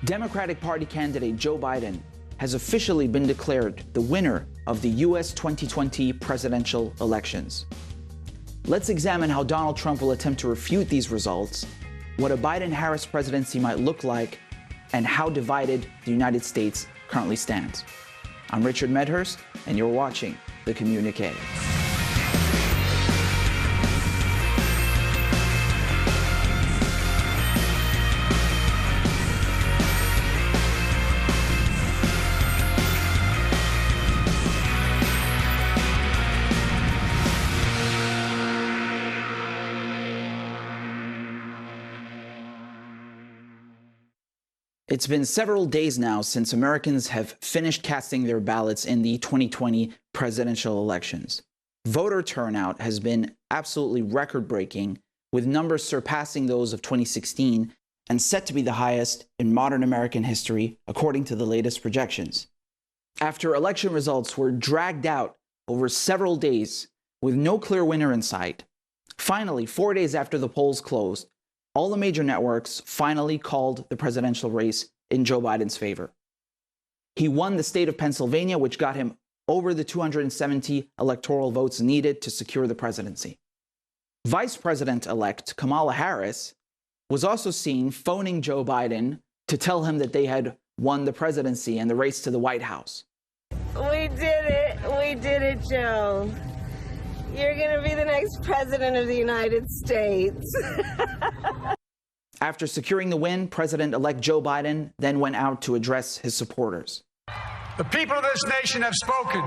Democratic Party candidate Joe Biden has officially been declared the winner of the U.S. 2020 presidential elections. Let's examine how Donald Trump will attempt to refute these results, what a Biden-Harris presidency might look like, and how divided the United States currently stands. I'm Richard Medhurst, and you're watching the Communiqué. It's been several days now since Americans have finished casting their ballots in the 2020 presidential elections. Voter turnout has been absolutely record-breaking, with numbers surpassing those of 2016 and set to be the highest in modern American history, according to the latest projections. After election results were dragged out over several days with no clear winner in sight, finally, 4 days after the polls closed, all the major networks finally called the presidential race in Joe Biden's favor. He won the state of Pennsylvania, which got him over the 270 electoral votes needed to secure the presidency. Vice President-elect Kamala Harris was also seen phoning Joe Biden to tell him that they had won the presidency and the race to the White House. We did it. We did it, Joe. You're going to be the next president of the United States. After securing the win, President-elect Joe Biden then went out to address his supporters. The people of this nation have spoken.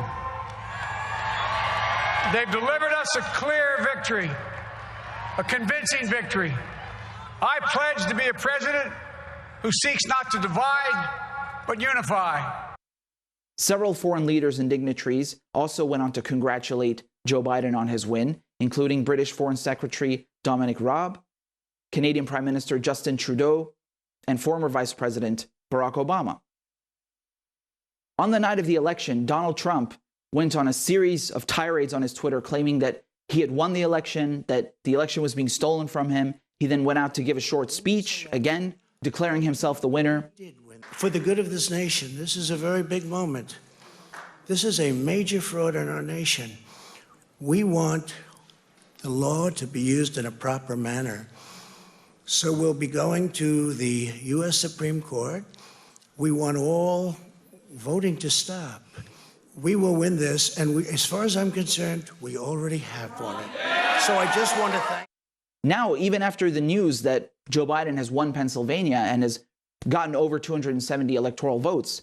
They've delivered us a clear victory, a convincing victory. I pledge to be a president who seeks not to divide, but unify. Several foreign leaders and dignitaries also went on to congratulate Joe Biden on his win, including British Foreign Secretary Dominic Raab, Canadian Prime Minister Justin Trudeau, and former Vice President Barack Obama. On the night of the election, Donald Trump went on a series of tirades on his Twitter claiming that he had won the election, that the election was being stolen from him. He then went out to give a short speech, again, declaring himself the winner. For the good of this nation, this is a very big moment. This is a major fraud in our nation. We want the law to be used in a proper manner. So we'll be going to the U.S. Supreme Court. We want all voting to stop. We will win this, and as far as I'm concerned, we already have won it. So I just want to thank... Now, even after the news that Joe Biden has won Pennsylvania and has gotten over 270 electoral votes,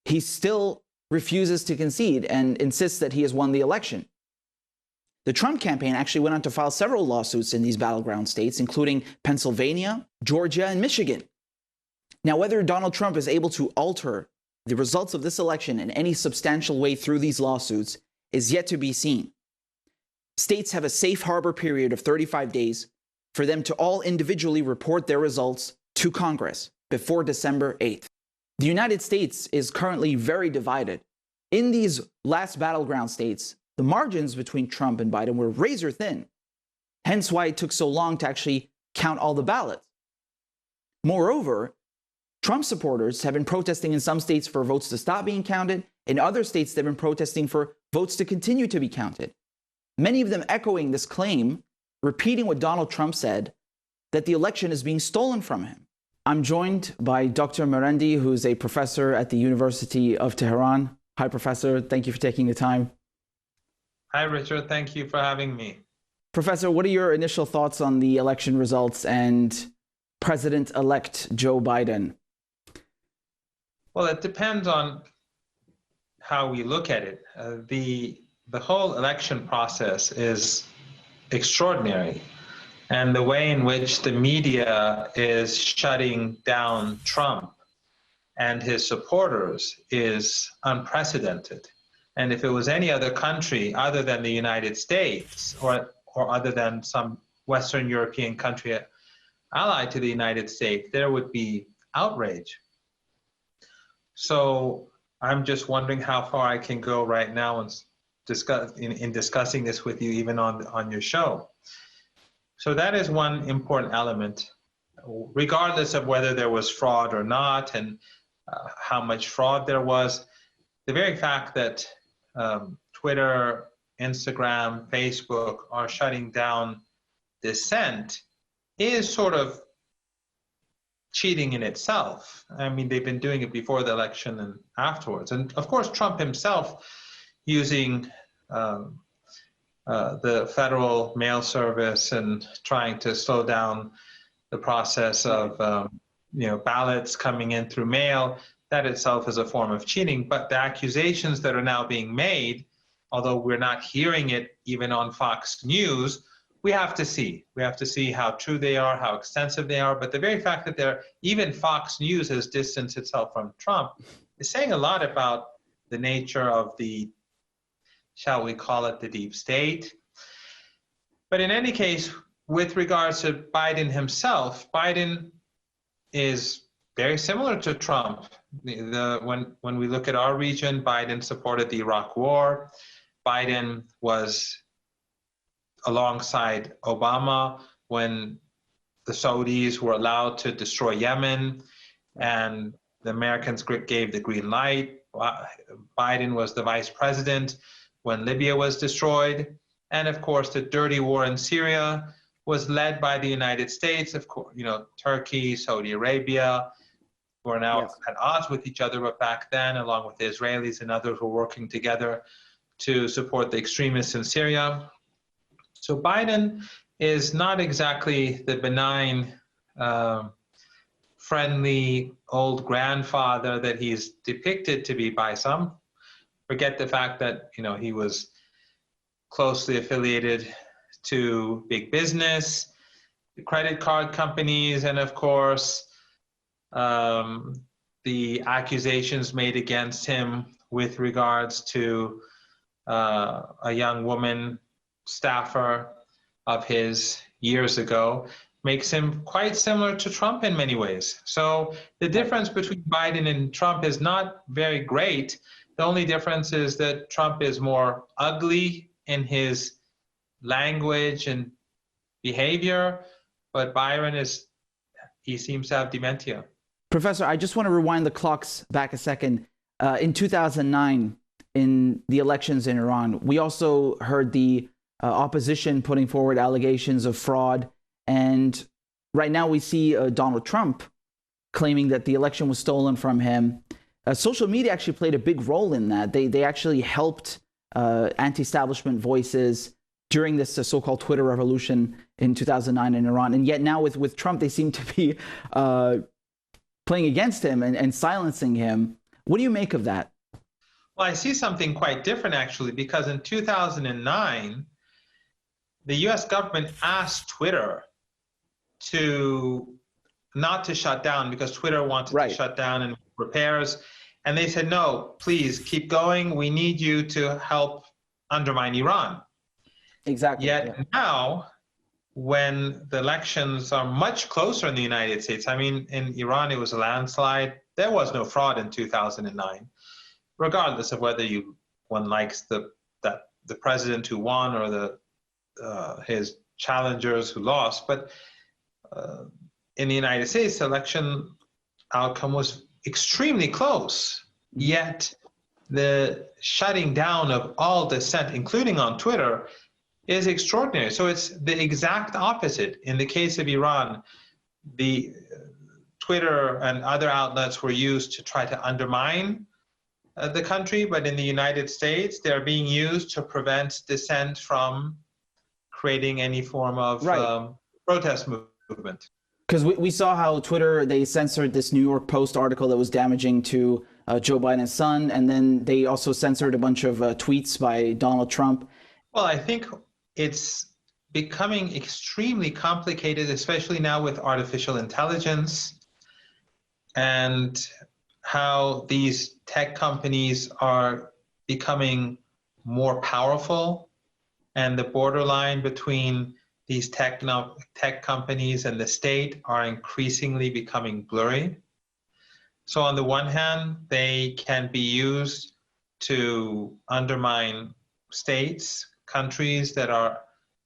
he still refuses to concede and insists that he has won the election. The Trump campaign actually went on to file several lawsuits in these battleground states, including Pennsylvania, Georgia, and Michigan. Now, whether Donald Trump is able to alter the results of this election in any substantial way through these lawsuits is yet to be seen. States have a safe harbor period of 35 days for them to all individually report their results to Congress before December 8th. The United States is currently very divided. In these last battleground states, the margins between Trump and Biden were razor thin, hence why it took so long to actually count all the ballots. Moreover, Trump supporters have been protesting in some states for votes to stop being counted. In other states, they've been protesting for votes to continue to be counted. Many of them echoing this claim, repeating what Donald Trump said, that the election is being stolen from him. I'm joined by Dr. Merendi, who's a professor at the University of Tehran. Hi, Professor. Thank you for taking the time. Hi, Richard. Thank you for having me. Professor, what are your initial thoughts on the election results and President-elect Joe Biden? Well, it depends on how we look at it. The whole election process is extraordinary. And the way in which the media is shutting down Trump and his supporters is unprecedented. And if it was any other country other than the United States or other than some Western European country allied to the United States, there would be outrage. So I'm just wondering how far I can go right now and discussing this with you, even on your show. So that is one important element regardless of whether there was fraud or not and how much fraud there was, the very fact that Twitter, Instagram, Facebook are shutting down dissent is sort of cheating in itself. I mean, they've been doing it before the election and afterwards. And of course, Trump himself using the federal mail service and trying to slow down the process of ballots coming in through mail, that itself is a form of cheating. But the accusations that are now being made, although we're not hearing it even on Fox News, we have to see. We have to see how true they are, how extensive they are. But the very fact that even Fox News has distanced itself from Trump is saying a lot about the nature of the, shall we call it, the deep state. But in any case, with regards to Biden himself, Biden is very similar to Trump. When we look at our region, Biden supported the Iraq War. Biden was alongside Obama when the Saudis were allowed to destroy Yemen and the Americans gave the green light. Biden was the vice president when Libya was destroyed. And of course, the dirty war in Syria was led by the United States. Of course, Turkey, Saudi Arabia were now at odds with each other, but back then, along with the Israelis and others, were working together to support the extremists in Syria. So Biden is not exactly the benign, friendly old grandfather that he's depicted to be by some. Forget the fact that he was closely affiliated to big business, the credit card companies, and of course the accusations made against him with regards to a young woman staffer of his years ago makes him quite similar to Trump in many ways. So the difference between Biden and Trump is not very great. The only difference is that Trump is more ugly in his language and behavior, but he seems to have dementia. Professor, I just want to rewind the clocks back a second. In 2009, in the elections in Iran, we also heard the opposition putting forward allegations of fraud. And right now we see Donald Trump claiming that the election was stolen from him. Social media actually played a big role in that. They actually helped anti-establishment voices during this so-called Twitter revolution in 2009 in Iran. And yet now with Trump, they seem to be playing against him and silencing him. What do you make of that? Well, I see something quite different, actually, because in 2009, the US government asked Twitter not to shut down because Twitter wanted to shut down and repairs. And they said, no, please keep going. We need you to help undermine Iran. Exactly. Yet now, when the elections are much closer in the United States, I mean, in Iran, it was a landslide. There was no fraud in 2009, regardless of whether one likes the president who won or his challengers who lost. But in the United States, the election outcome was extremely close. Yet the shutting down of all dissent, including on Twitter, is extraordinary. So it's the exact opposite. In the case of Iran, the Twitter and other outlets were used to try to undermine the country, but in the United States, they're being used to prevent dissent from creating any form of protest movement. Because we saw how Twitter, they censored this New York Post article that was damaging to Joe Biden's son, and then they also censored a bunch of tweets by Donald Trump. Well, I think it's becoming extremely complicated, especially now with artificial intelligence and how these tech companies are becoming more powerful, and the borderline between these tech companies and the state are increasingly becoming blurry. So on the one hand, they can be used to undermine states, countries that are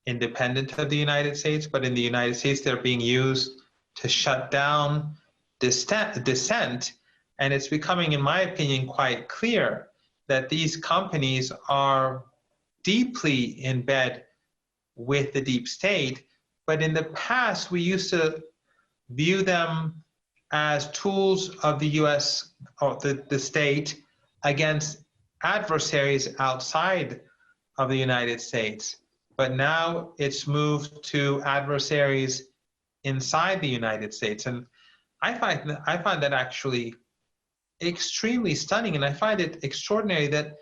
independent of the United States, but in the United States, they're being used to shut down dissent. And it's becoming, in my opinion, quite clear that these companies are deeply in bed with the deep state. But in the past, we used to view them as tools of the US or the state against adversaries outside of the United States. But now it's moved to adversaries inside the United States. And I find that actually extremely stunning. And I find it extraordinary that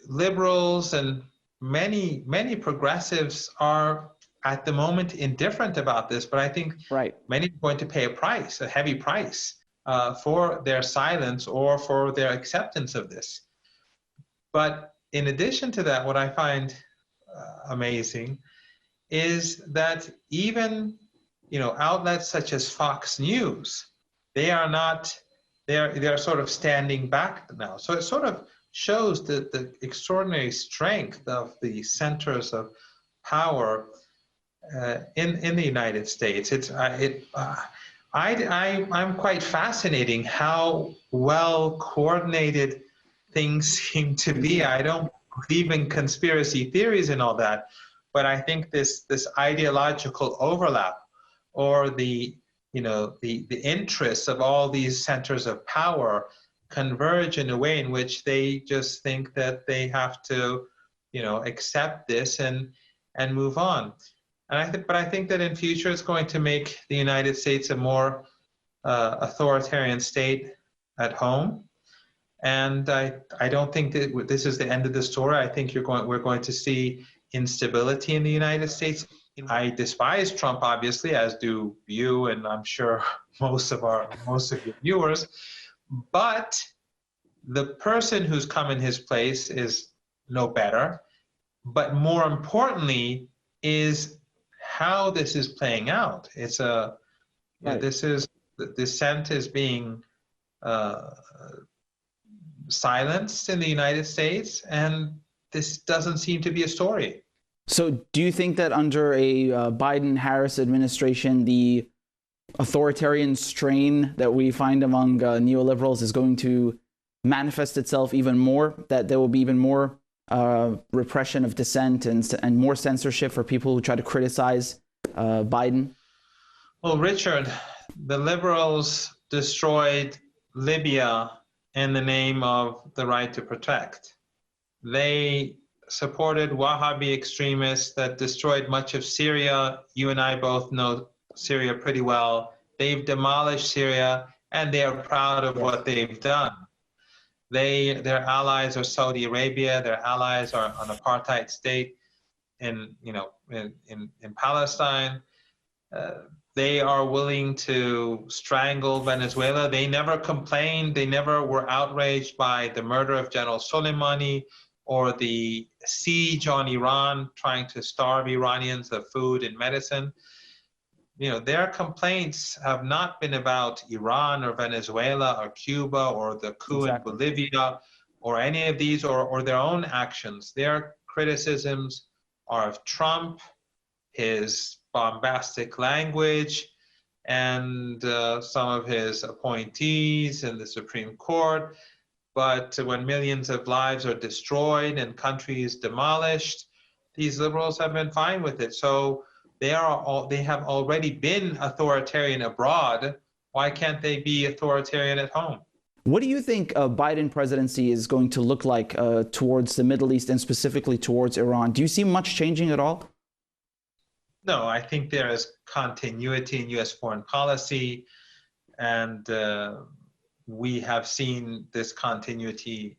liberals and many progressives are at the moment indifferent about this, but I think many are going to pay a heavy price for their silence or for their acceptance of this. But in addition to that, what I find amazing is that even outlets such as Fox News, they're sort of standing back now. So it sort of shows the extraordinary strength of the centers of power in the United States. I'm quite fascinating how well coordinated things seem to be. I don't believe in conspiracy theories and all that, but I think this ideological overlap, or the interests of all these centers of power converge in a way in which they just think that they have to accept this and move on. And I think that in future it's going to make the United States a more authoritarian state at home. And I don't think that this is the end of the story. I think we're going to see instability in the United States. I despise Trump, obviously, as do you, and I'm sure most of your viewers. But the person who's come in his place is no better. But more importantly is how this is playing out. It's the dissent is being silenced in the United States, and this doesn't seem to be a story. So do you think that under a Biden-Harris administration, the authoritarian strain that we find among neoliberals is going to manifest itself even more, that there will be even more repression of dissent and more censorship for people who try to criticize Biden? Well, Richard, the liberals destroyed Libya in the name of the right to protect. They supported Wahhabi extremists that destroyed much of Syria. You and I both know Syria pretty well. They've demolished Syria, and they are proud of what they've done. Their allies are Saudi Arabia. Their allies are an apartheid state in Palestine. They are willing to strangle Venezuela. They never complained. They never were outraged by the murder of General Soleimani or the siege on Iran, trying to starve Iranians of food and medicine. Their complaints have not been about Iran or Venezuela or Cuba or the coup in Bolivia or any of these or their own actions. Their criticisms are of Trump, his bombastic language, and some of his appointees in the Supreme Court. But when millions of lives are destroyed and countries demolished, these liberals have been fine with it. So they have already been authoritarian abroad. Why can't they be authoritarian at home? What do you think a Biden presidency is going to look like towards the Middle East and specifically towards Iran? Do you see much changing at all? No, I think there is continuity in U.S. foreign policy, and we have seen this continuity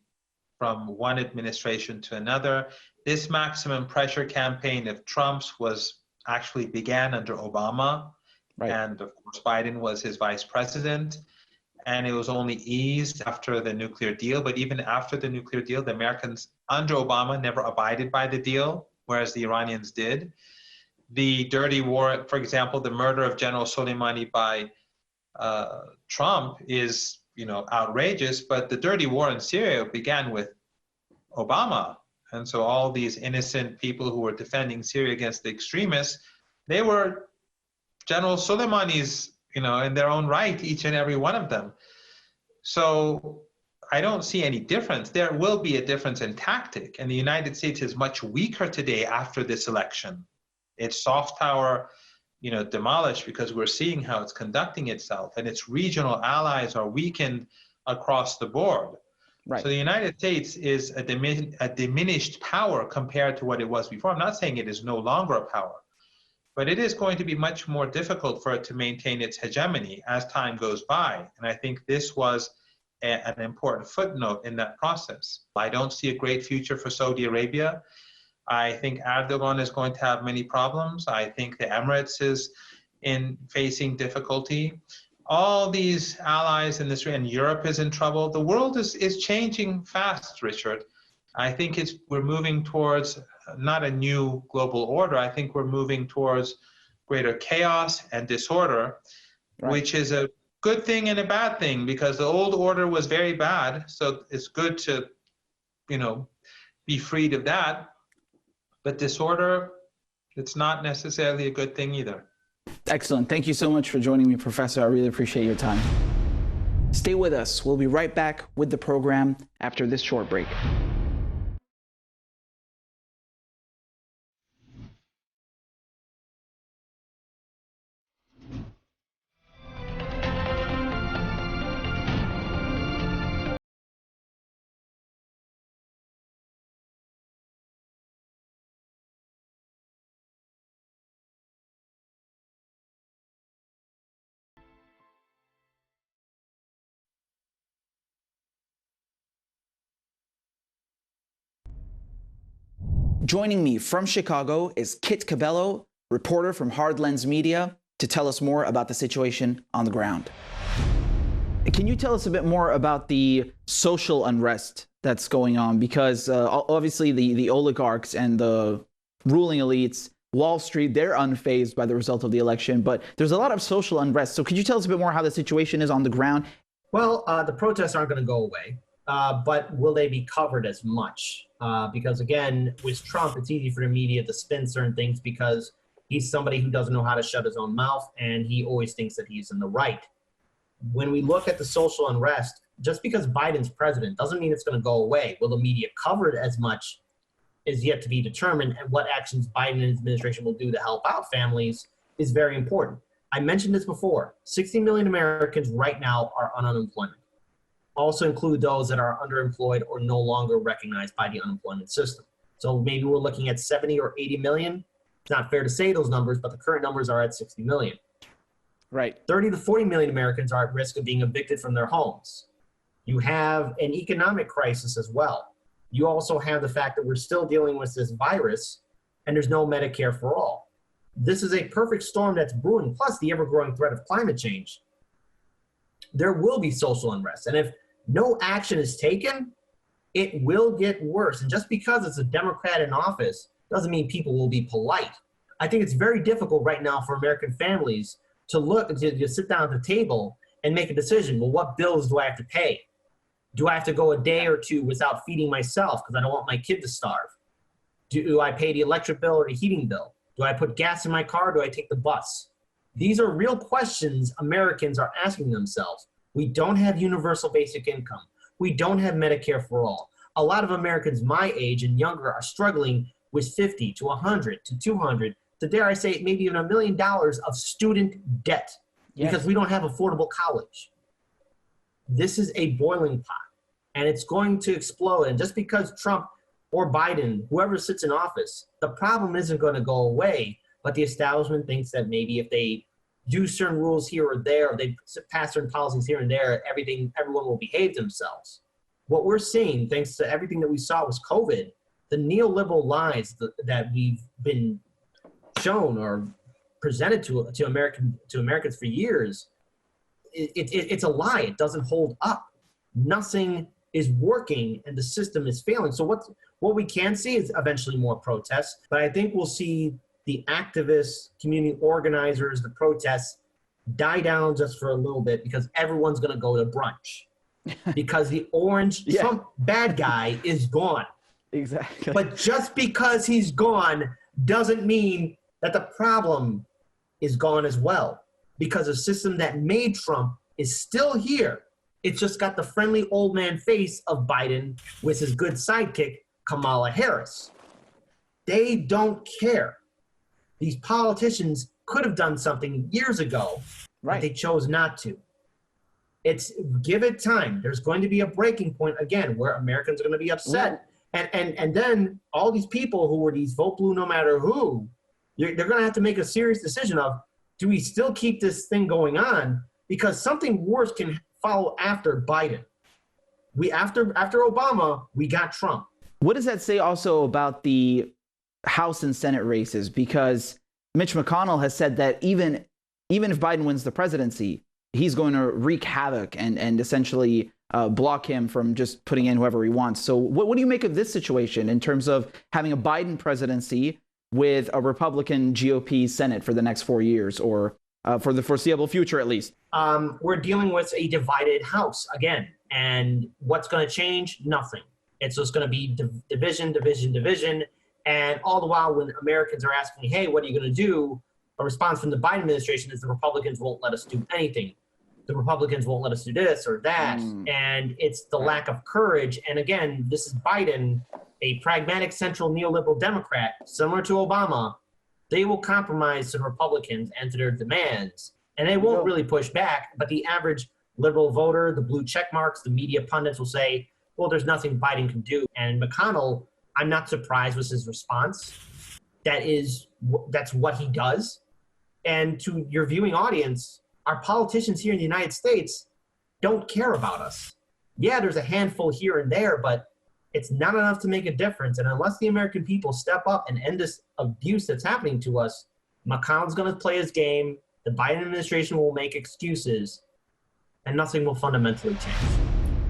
from one administration to another. This maximum pressure campaign of Trump's actually began under Obama, and of course Biden was his vice president, and it was only eased after the nuclear deal. But even after the nuclear deal, the Americans under Obama never abided by the deal, whereas the Iranians did. The dirty war, for example, the murder of General Soleimani by Trump is outrageous, but the dirty war in Syria began with Obama. And so all these innocent people who were defending Syria against the extremists, they were General Soleimani's, in their own right, each and every one of them. So I don't see any difference. There will be a difference in tactic, and the United States is much weaker today after this election. Its soft power, demolished because we're seeing how it's conducting itself, and its regional allies are weakened across the board. Right. So the United States is a diminished power compared to what it was before. I'm not saying it is no longer a power, but it is going to be much more difficult for it to maintain its hegemony as time goes by. And I think this was an important footnote in that process. I don't see a great future for Saudi Arabia. I think Erdogan is going to have many problems. I think the Emirates is facing difficulty. All these allies in this, and Europe is in trouble. The world is changing fast, Richard. I think we're moving towards not a new global order. I think we're moving towards greater chaos and disorder, right, which is a good thing and a bad thing, because the old order was very bad. So it's good to, be freed of that. But disorder, it's not necessarily a good thing either. Excellent. Thank you so much for joining me, Professor. I really appreciate your time. Stay with us. We'll be right back with the program after this short break. Joining me from Chicago is Kit Cabello, reporter from Hard Lens Media, to tell us more about the situation on the ground. Can you tell us a bit more about the social unrest that's going on? Because obviously the oligarchs and the ruling elites, Wall Street, they're unfazed by the result of the election, but there's a lot of social unrest. So could you tell us a bit more how the situation is on the ground? Well, the protests aren't going to go away, but will they be covered as much? Because again, with Trump, it's easy for the media to spin certain things because he's somebody who doesn't know how to shut his own mouth, and he always thinks that he's in the right. When we look at the social unrest, just because Biden's president doesn't mean it's going to go away. Will the media cover it as much is yet to be determined, and what actions Biden and his administration will do to help out families is very important. I mentioned this before. 60 million Americans right now are on unemployment. Also include those that are underemployed or no longer recognized by the unemployment system. So maybe we're looking at 70 or 80 million. It's not fair to say those numbers, but the current numbers are at 60 million. Right. 30 to 40 million Americans are at risk of being evicted from their homes. You have an economic crisis as well. You also have the fact that we're still dealing with this virus and there's no Medicare for all. This is a perfect storm that's brewing, plus the ever-growing threat of climate change. There will be social unrest. And if no action is taken, it will get worse. And just because it's a Democrat in office doesn't mean people will be polite. I think it's very difficult right now for American families to sit down at the table and make a decision. Well, what bills do I have to pay? Do I have to go a day or two without feeding myself because I don't want my kid to starve? Do I pay the electric bill or the heating bill? Do I put gas in my car? Do I take the bus? These are real questions Americans are asking themselves. We don't have universal basic income. We don't have Medicare for all. A lot of Americans my age and younger are struggling with 50 to 100 to 200 to, dare I say, maybe even $1 million of student debt because we don't have affordable college. This is a boiling pot, and it's going to explode. And just because Trump or Biden, whoever sits in office, the problem isn't going to go away, but the establishment thinks that maybe if they do certain rules here or there, or they pass certain policies here and there, everyone will behave themselves. What we're seeing, thanks to everything that we saw was COVID, the neoliberal lies that we've been shown or presented to Americans for years, it's a lie. It doesn't hold up. Nothing is working, and the system is failing. So what we can see is eventually more protests, but I think we'll see the activists, community organizers, the protests die down just for a little bit because everyone's going to go to brunch because the orange Trump bad guy is gone. Exactly. But just because he's gone doesn't mean that the problem is gone as well, because a system that made Trump is still here. It's just got the friendly old man face of Biden with his good sidekick, Kamala Harris. They don't care. These politicians could have done something years ago, but they chose not to. It's give it time. There's going to be a breaking point again where Americans are going to be upset. And then all these people who were these vote blue no matter who, they're going to have to make a serious decision of, do we still keep this thing going on? Because something worse can follow after Biden. After Obama, we got Trump. What does that say also about the House and Senate races? Because Mitch McConnell has said that even if Biden wins the presidency, he's going to wreak havoc and essentially block him from just putting in whoever he wants. So what do you make of this situation in terms of having a Biden presidency with a Republican GOP Senate for the next 4 years, or for the foreseeable future at least? We're dealing with a divided House again. And what's going to change? Nothing. It's just going to be division, division, division. And all the while, when Americans are asking, hey, what are you going to do? A response from the Biden administration is the Republicans won't let us do anything. The Republicans won't let us do this or that. And it's the lack of courage. And again, this is Biden, a pragmatic central neoliberal Democrat, similar to Obama. They will compromise to the Republicans and to their demands. And they won't really push back. But the average liberal voter, the blue check marks, the media pundits will say, well, there's nothing Biden can do. And McConnell, I'm not surprised with his response. That's what he does. And to your viewing audience, our politicians here in the United States don't care about us. Yeah, there's a handful here and there, but it's not enough to make a difference. And unless the American people step up and end this abuse that's happening to us, McConnell's going to play his game. The Biden administration will make excuses, and nothing will fundamentally change.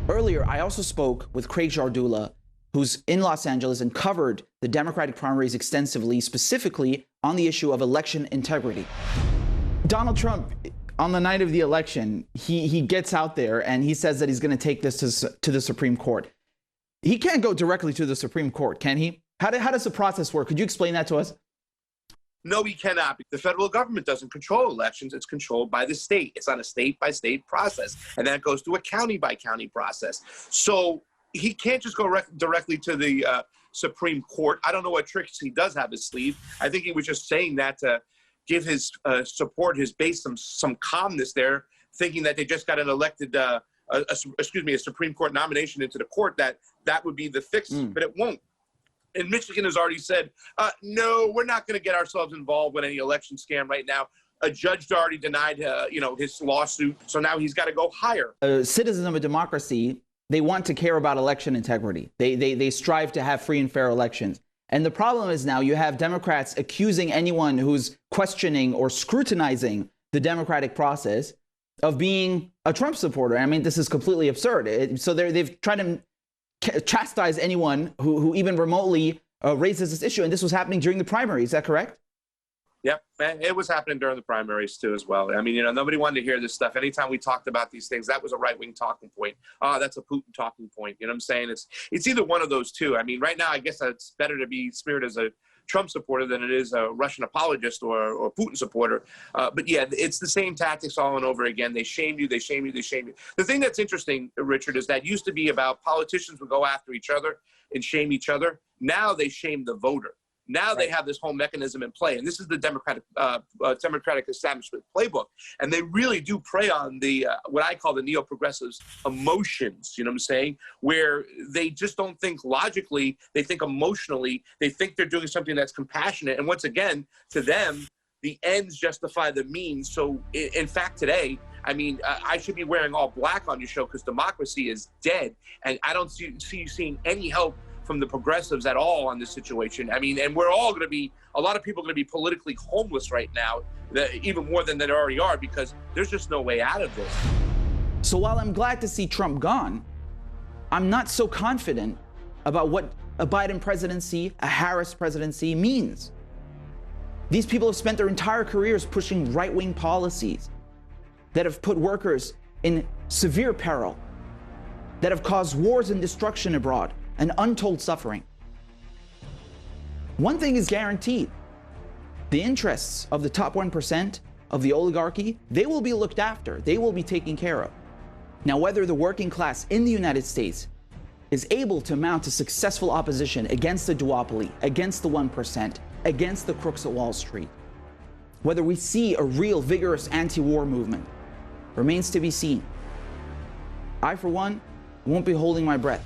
Earlier, I also spoke with Craig Jardula, who's in Los Angeles and covered the Democratic primaries extensively, specifically on the issue of election integrity. Donald Trump, on the night of the election, he gets out there and he says that he's going to take this to the Supreme Court. He can't go directly to the Supreme Court, can he? How does the process work? Could you explain that to us? No, he cannot. The federal government doesn't control elections. It's controlled by the state. It's on a state-by-state process. And then it goes to a county-by-county process. So he can't just go directly to the Supreme Court. I don't know what tricks he does have his sleeve. I think he was just saying that to give his support, his base, some calmness there, thinking that they just got an elected, a Supreme Court nomination into the court, that would be the fix, but it won't. And Michigan has already said, no, we're not going to get ourselves involved with any election scam right now. A judge already denied, his lawsuit, so now he's got to go higher. Citizens of a democracy, they want to care about election integrity. They strive to have free and fair elections. And the problem is now you have Democrats accusing anyone who's questioning or scrutinizing the democratic process of being a Trump supporter. I mean, this is completely absurd. So they've tried to chastise anyone who even remotely raises this issue. And this was happening during the primary. Is that correct? Yep, it was happening during the primaries too as well. I mean, nobody wanted to hear this stuff. Anytime we talked about these things, that was a right-wing talking point. That's a Putin talking point. You know what I'm saying? It's either one of those two. I mean, right now, I guess it's better to be smeared as a Trump supporter than it is a Russian apologist or Putin supporter. But yeah, it's the same tactics all and over again. They shame you, they shame you, they shame you. The thing that's interesting, Richard, is that used to be about politicians would go after each other and shame each other. Now they shame the voter. Now they have this whole mechanism in play, and this is the Democratic establishment playbook. And they really do prey on the what I call the neo-progressives' emotions. You know what I'm saying? Where they just don't think logically; they think emotionally. They think they're doing something that's compassionate. And once again, to them, the ends justify the means. So, in fact, today, I mean, I should be wearing all black on your show because democracy is dead, and I don't see you seeing any help from the progressives at all on this situation. I mean, and we're all going to be, a lot of people are going to be politically homeless right now, even more than they already are, because there's just no way out of this. So while I'm glad to see Trump gone, I'm not so confident about what a Biden presidency, a Harris presidency means. These people have spent their entire careers pushing right-wing policies that have put workers in severe peril, that have caused wars and destruction abroad, and untold suffering. One thing is guaranteed. The the interests of the top 1% of the oligarchy, they will be looked after. They will be taken care of. Now, whether the working class in the United States is able to mount a successful opposition against the duopoly, against the 1%, against the crooks at Wall Street, whether we see a real vigorous anti-war movement, remains to be seen. I, for one, won't be holding my breath.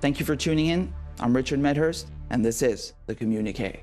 Thank you for tuning in. I'm Richard Medhurst, and this is the Communiqué.